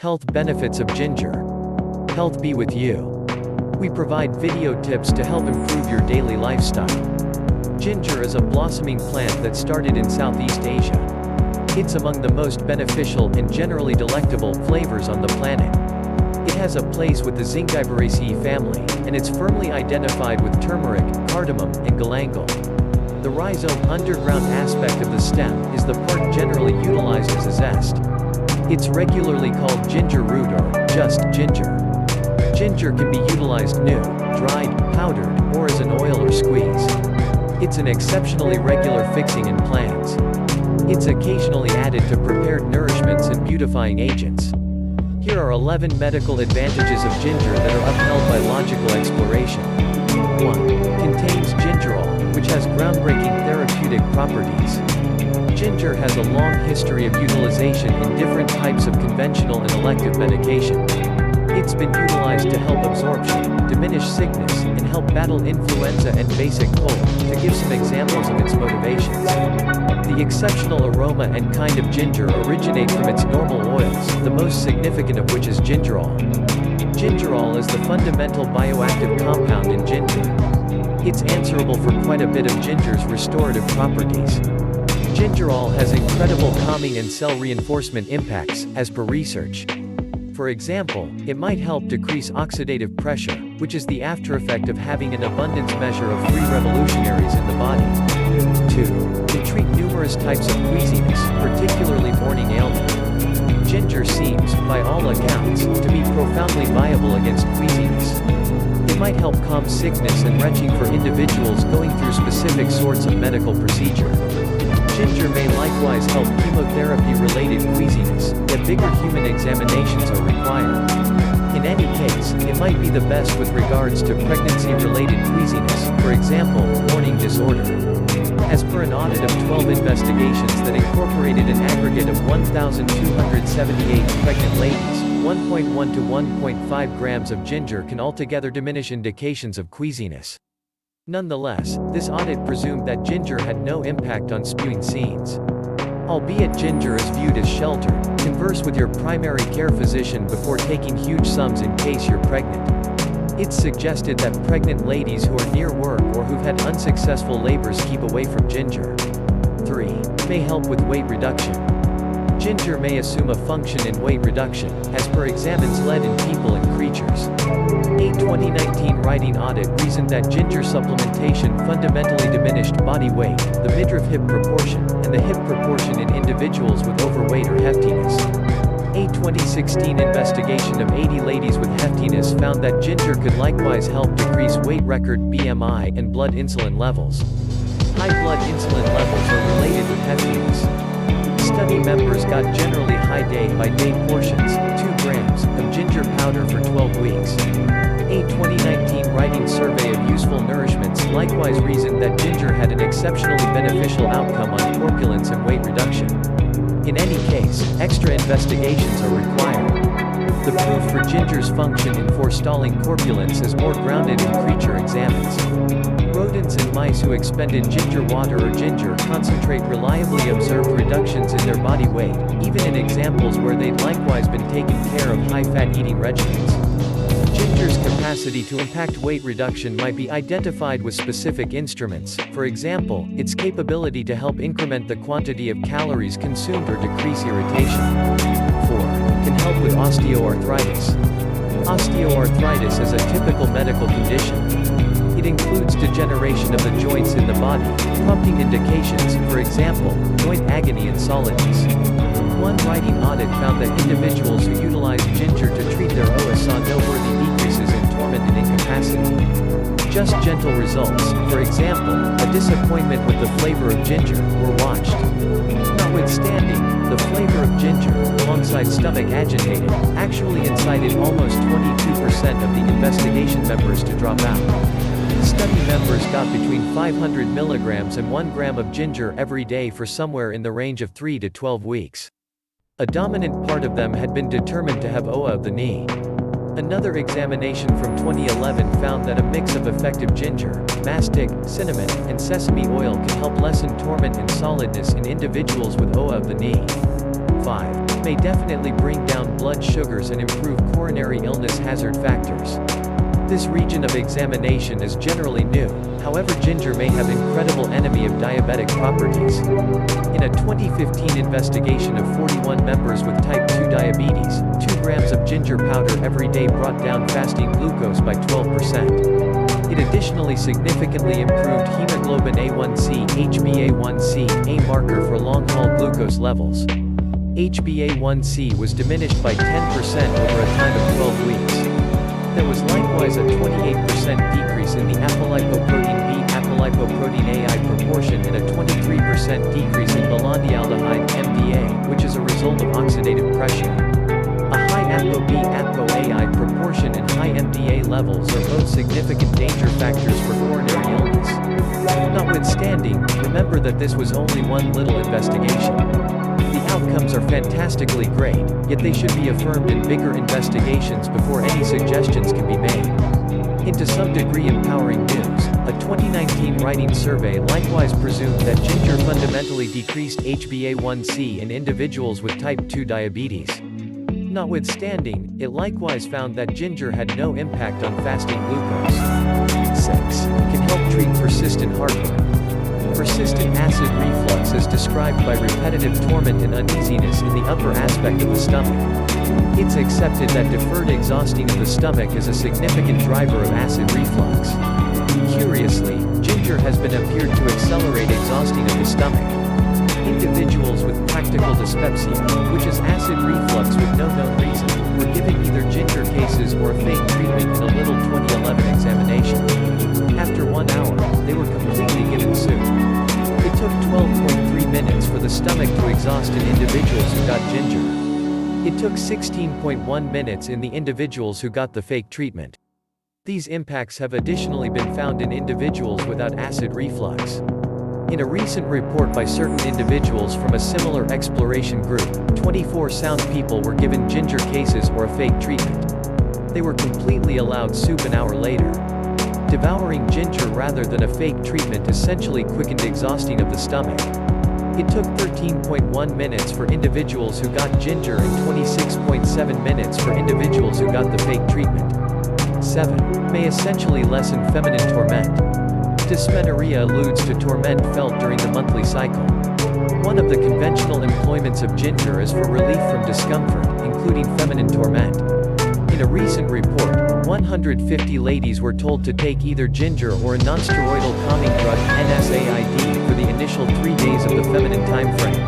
Health benefits of ginger. Health be with you. We provide video tips to help improve your daily lifestyle. Ginger is a blossoming plant that started in Southeast Asia. It's among the most beneficial and generally delectable flavors on the planet. It has a place with the Zingiberaceae family, and it's firmly identified with turmeric, cardamom, and galangal. The rhizome underground aspect of the stem is the part generally utilized as a zest. It's regularly called ginger root or just ginger. Ginger can be utilized new, dried, powdered, or as an oil or squeeze. It's an exceptionally regular fixing in plants. It's occasionally added to prepared nourishments and beautifying agents. Here are 11 medical advantages of ginger that are upheld by logical exploration. 1. Contains gingerol, which has groundbreaking therapeutic properties. Ginger has a long history of utilization in different types of conventional and elective medication. It's been utilized to help absorption, diminish sickness, and help battle influenza and basic cold, to give some examples of its motivations. The exceptional aroma and kind of ginger originate from its normal oils, the most significant of which is gingerol. Gingerol is the fundamental bioactive compound in ginger. It's answerable for quite a bit of ginger's restorative properties. Gingerol has incredible calming and cell reinforcement impacts, as per research. For example, it might help decrease oxidative pressure, which is the aftereffect of having an abundance measure of free revolutionaries in the body. 2. To treat numerous types of queasiness, particularly morning ailment. Ginger seems, by all accounts, to be profoundly viable against queasiness. It might help calm sickness and retching for individuals going through specific sorts of medical procedure. Ginger may likewise help chemotherapy-related queasiness, yet bigger human examinations are required. In any case, it might be the best with regards to pregnancy-related queasiness, for example, morning disorder. As per an audit of 12 investigations that incorporated an aggregate of 1,278 pregnant ladies, 1.1 to 1.5 grams of ginger can altogether diminish indications of queasiness. Nonetheless, this audit presumed that ginger had no impact on spewing scenes. Albeit ginger is viewed as sheltered, converse with your primary care physician before taking huge sums in case you're pregnant. It's suggested that pregnant ladies who are near work or who've had unsuccessful labors keep away from ginger. 3. May help with weight reduction. Ginger may assume a function in weight reduction, as per examines led in people and creatures. A 2019 writing audit reasoned that ginger supplementation fundamentally diminished body weight, the midriff-hip proportion, and the hip proportion in individuals with overweight or heftiness. A 2016 investigation of 80 ladies with heftiness found that ginger could likewise help decrease weight record BMI and blood insulin levels. High blood insulin levels are related with heftiness. Study members got generally high day-by-day portions, 2 grams, of ginger powder for 12 weeks. A 2019 writing survey of useful nourishments likewise reasoned that ginger had an exceptionally beneficial outcome on corpulence and weight reduction. In any case, extra investigations are required. The proof for ginger's function in forestalling corpulence is more grounded in creature examines. Rodents and mice who expended ginger water or ginger concentrate reliably observed reductions in their body weight, even in examples where they'd likewise been taking care of high-fat eating regimens. Ginger's capacity to impact weight reduction might be identified with specific instruments, for example, its capability to help increment the quantity of calories consumed or decrease irritation. 4. Can help with osteoarthritis. Osteoarthritis is a typical medical condition. It includes degeneration of the joints in the body, prompting indications, for example, joint agony and solidness. One writing audit found that individuals who utilized ginger to treat their OA saw noteworthy decreases in torment and incapacity. Just gentle results, for example, a disappointment with the flavor of ginger, were watched. Notwithstanding, the flavor of ginger, alongside stomach agitated, actually incited almost 22% of the investigation members to drop out. Study members got between 500 milligrams and 1 gram of ginger every day for somewhere in the range of 3 to 12 weeks. A dominant part of them had been determined to have OA of the knee. Another examination from 2011 found that a mix of effective ginger, mastic, cinnamon, and sesame oil can help lessen torment and solidness in individuals with OA of the knee. 5. may definitely bring down blood sugars and improve coronary illness hazard factors. This region of examination is generally new, however ginger may have incredible enemy of diabetic properties. In a 2015 investigation of 41 members with type 2 diabetes, 2 grams of ginger powder every day brought down fasting glucose by 12%. It additionally significantly improved hemoglobin A1c, HbA1c, a marker for long-haul glucose levels. HbA1c was diminished by 10% over a time of 12 weeks. There was likewise a 28% decrease in the apolipoprotein B apolipoprotein AI proportion and a 23% decrease in melandialdehyde MDA, which is a result of oxidative pressure. A high ApoB ApoAI proportion and high MDA levels are both significant danger factors for coronary illness. Notwithstanding, remember that this was only one little investigation. The outcomes are fantastically great, yet they should be affirmed in bigger investigations before any suggestions can be made. In to some degree empowering news, a 2019 writing survey likewise presumed that ginger fundamentally decreased HbA1c in individuals with type 2 diabetes. Notwithstanding, it likewise found that ginger had no impact on fasting glucose. 6. Can help treat persistent heartburn. Persistent acid reflux is described by repetitive torment and uneasiness in the upper aspect of the stomach. It's accepted that deferred exhausting of the stomach is a significant driver of acid reflux. Curiously, ginger has been appeared to accelerate exhausting of the stomach. Individuals with practical dyspepsia, which is acid reflux with no known reason, were given either ginger cases or a fake treatment in a little 2011 examination. After 1 hour, they were completely given soup. It took 12.3 minutes for the stomach to exhaust in individuals who got ginger. It took 16.1 minutes in the individuals who got the fake treatment. These impacts have additionally been found in individuals without acid reflux. In a recent report by certain individuals from a similar exploration group, 24 sound people were given ginger cases or a fake treatment. They were completely allowed soup an hour later. Devouring ginger rather than a fake treatment essentially quickened exhausting of the stomach. It took 13.1 minutes for individuals who got ginger and 26.7 minutes for individuals who got the fake treatment. 7. May essentially lessen feminine torment. Dysmenorrhea alludes to torment felt during the monthly cycle. One of the conventional employments of ginger is for relief from discomfort, including feminine torment. In a recent report, 150 ladies were told to take either ginger or a nonsteroidal calming drug, NSAID, for the initial 3 days of the feminine time frame.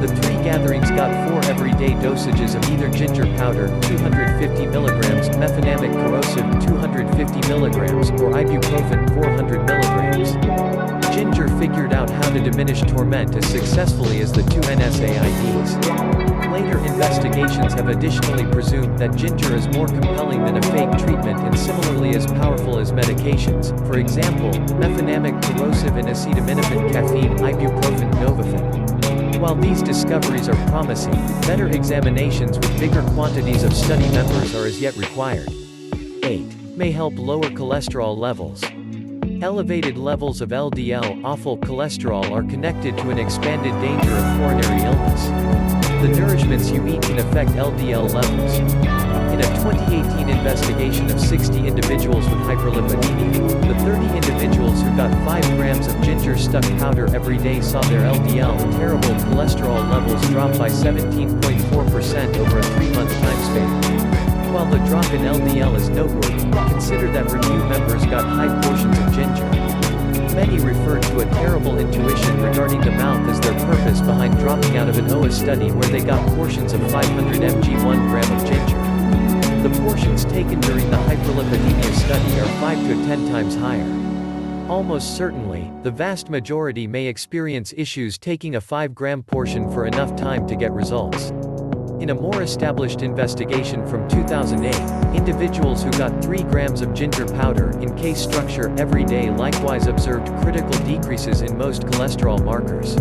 The 3 gatherings got 4 everyday dosages of either ginger powder, 250 mg, mefenamic corrosive, 250 mg, or ibuprofen, 400 mg. Ginger figured out how to diminish torment as successfully as the 2 NSAIDs. Later investigations have additionally presumed that ginger is more compelling than a fake treatment and similarly as powerful as medications, for example, mefenamic corrosive and acetaminophen caffeine, ibuprofen, novofen. While these discoveries are promising, better examinations with bigger quantities of study members are as yet required. 8. May help lower cholesterol levels. Elevated levels of LDL, awful cholesterol, are connected to an expanded danger of coronary illness. The nourishments you eat can affect LDL levels. In a 2018 investigation of 60 individuals with hyperlipidemia, the 30 individuals who got 5 grams of ginger-stuck powder every day saw their LDL terrible cholesterol levels drop by 17.4% over a 3-month time span. While the drop in LDL is noteworthy, consider that review members got high portions of ginger. Many refer to a terrible intuition regarding the mouth as their purpose behind dropping out of an OA study where they got portions of 500 mg 1 gram of ginger. The portions taken during the hyperlipidemia study are 5 to 10 times higher. Almost certainly, the vast majority may experience issues taking a 5-gram portion for enough time to get results. In a more established investigation from 2008, individuals who got 3 grams of ginger powder in case structure every day likewise observed critical decreases in most cholesterol markers.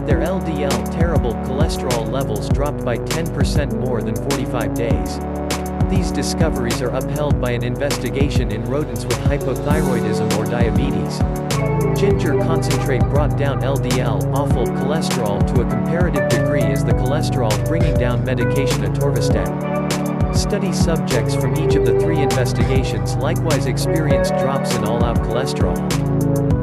Their LDL terrible cholesterol levels dropped by 10% more than 45 days. These discoveries are upheld by an investigation in rodents with hypothyroidism or diabetes. Ginger concentrate brought down LDL, awful cholesterol, to a comparative degree as the cholesterol bringing down medication atorvastatin. Study subjects from each of the 3 investigations likewise experienced drops in all-out cholesterol.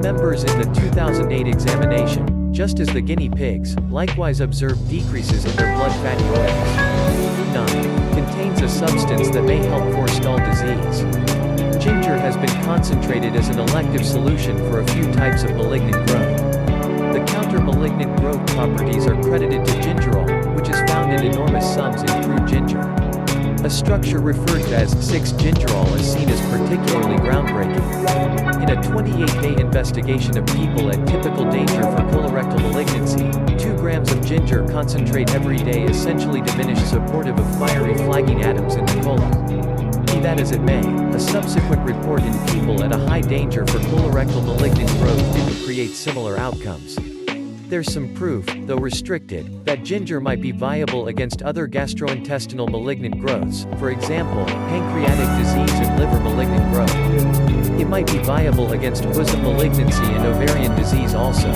Members in the 2008 examination, just as the guinea pigs, likewise observed decreases in their blood fatty oils. 9. Contains a substance that may help forestall disease. Ginger has been concentrated as an elective solution for a few types of malignant growth. The counter-malignant growth properties are credited to gingerol, which is found in enormous sums in crude ginger. A structure referred to as 6-gingerol is seen as particularly groundbreaking. In a 28-day investigation of people at typical danger for colorectal malignancy, 2 grams of ginger concentrate every day essentially diminished supportive of fiery flagging atoms in the colon. Be that as it may, a subsequent report in people at a high danger for colorectal malignant growth didn't create similar outcomes. There's some proof, though restricted, that ginger might be viable against other gastrointestinal malignant growths, for example, pancreatic disease and liver malignant growth. It might be viable against bosom malignancy and ovarian disease also.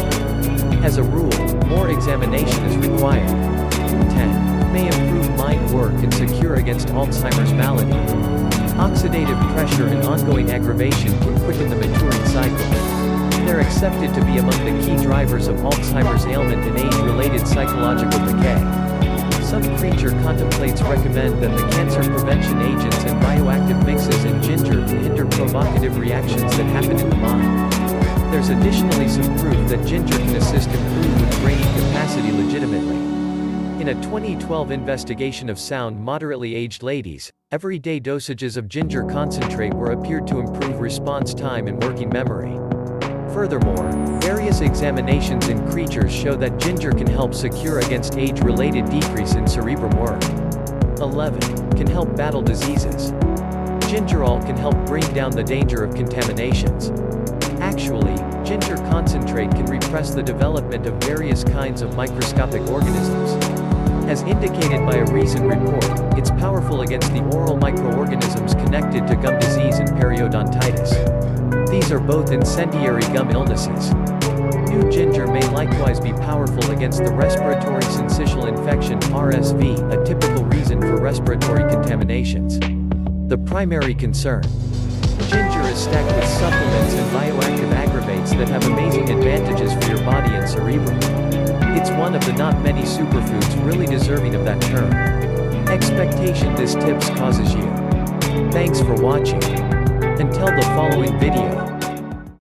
As a rule, more examination is required. 10. May improve mind work and secure against Alzheimer's malady. Oxidative pressure and ongoing aggravation can quicken the maturing cycle. They're accepted to be among the key drivers of Alzheimer's ailment and age-related psychological decay. Some creature contemplates recommend that the cancer prevention agents and bioactive mixes in ginger can hinder provocative reactions that happen in the mind. There's additionally some proof that ginger can assist improve with brain capacity legitimately. In a 2012 investigation of sound moderately aged ladies, everyday dosages of ginger concentrate were appeared to improve response time and working memory. Furthermore, various examinations in creatures show that ginger can help secure against age-related decrease in cerebrum work. 11. Can help battle diseases. Gingerol can help bring down the danger of contaminations. Actually, ginger concentrate can repress the development of various kinds of microscopic organisms. As indicated by a recent report, it's powerful against the oral microorganisms connected to gum disease and periodontitis. These are both incendiary gum illnesses. New ginger may likewise be powerful against the respiratory syncytial infection (RSV), a typical reason for respiratory contaminations. The primary concern. Ginger is stacked with supplements and bioactive aggravates that have amazing advantages for your body and cerebrum. It's one of the not many superfoods really deserving of that term. Expectation this tips causes you. Thanks for watching. Until the following video.